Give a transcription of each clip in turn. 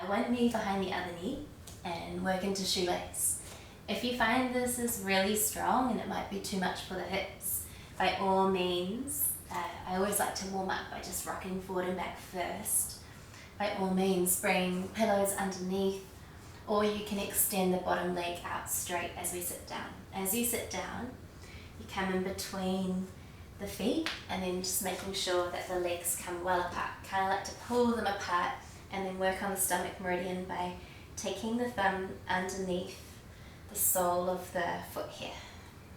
One knee behind the other knee and work into shoelace. If you find this is really strong and it might be too much for the hips, by all means, I always like to warm up by just rocking forward and back first. By all means, bring pillows underneath, or you can extend the bottom leg out straight as we sit down. As you sit down, you come in between the feet and then just making sure that the legs come well apart. Kind of like to pull them apart and then work on the stomach meridian by taking the thumb underneath the sole of the foot here.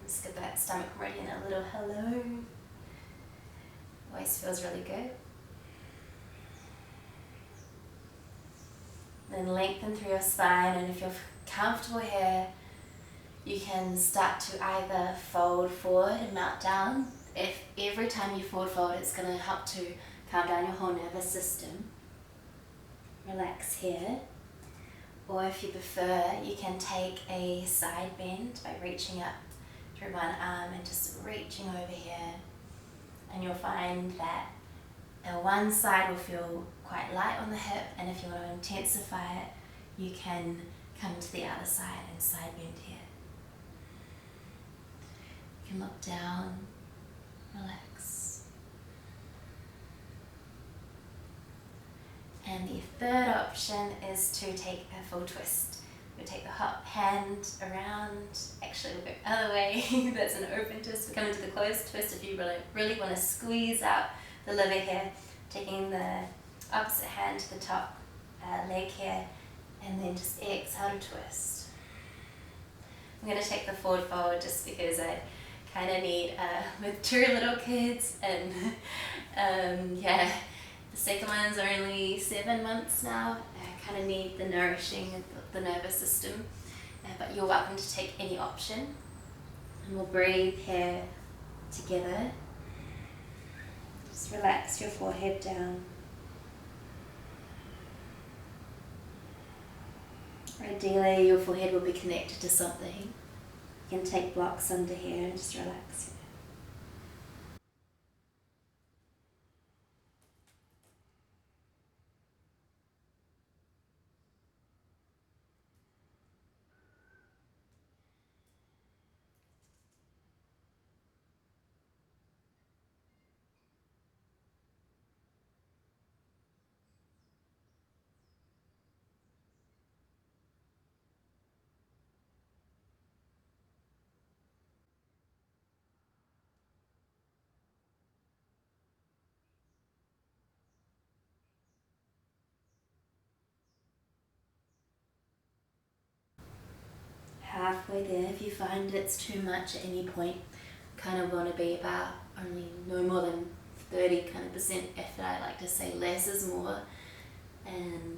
Just give that stomach meridian a little hello. Always feels really good. Then lengthen through your spine, and if you're comfortable here, you can start to either fold forward and mount down. If every time you forward fold, it's going to help to calm down your whole nervous system. Relax here. Or if you prefer, you can take a side bend by reaching up through one arm and just reaching over here. And you'll find that one side will feel quite light on the hip, and if you want to intensify it, you can come to the other side and side bend here. You can look down, relax. And the third option is to take a full twist. We'll take the hot hand around, actually we'll go the other way, that's an open twist. We come into the closed twist if you really want to squeeze out the liver here, taking the opposite hand to the top leg here, and then just exhale to twist. I'm going to take the forward fold just because I kind of need, with two little kids, and yeah, the second one's only 7 months now. I kind of need the nourishing of the nervous system, but you're welcome to take any option. And we'll breathe here together. Just relax your forehead down. Ideally, your forehead will be connected to something. You can take blocks under here and just relax. Halfway there, if you find it's too much at any point, kind of want to be about only no more than 30% effort. I like to say less is more, and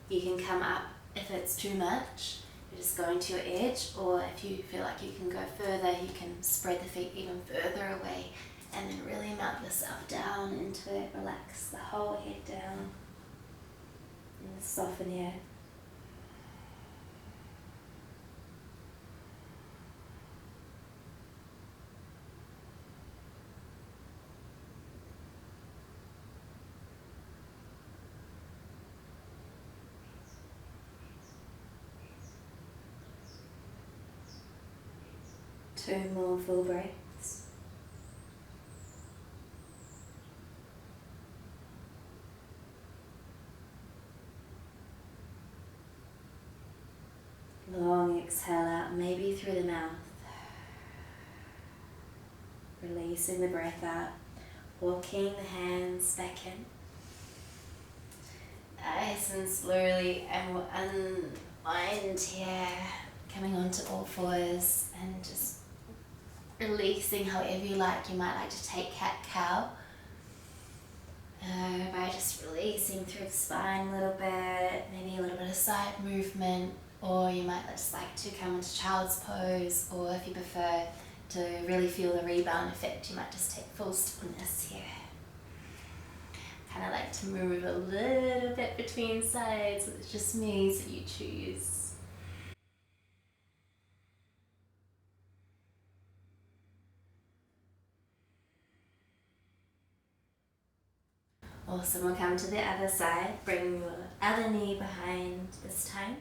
you can come up if it's too much. You're just going to your edge, or if you feel like you can go further, you can spread the feet even further away and then really melt yourself down into it. Relax the whole head down and soften here. Two more full breaths. Long exhale out, maybe through the mouth. Releasing the breath out, walking the hands back in. Nice and slowly, and we'll unwind here, coming onto all fours and just releasing however you like. You might like to take cat-cow by just releasing through the spine a little bit, maybe a little bit of side movement, or you might just like to come into child's pose, or if you prefer to really feel the rebound effect, you might just take full stillness here. Kind of like to move a little bit between sides. It's just me, so you choose. Awesome, we'll come to the other side. Bring your other knee behind this time.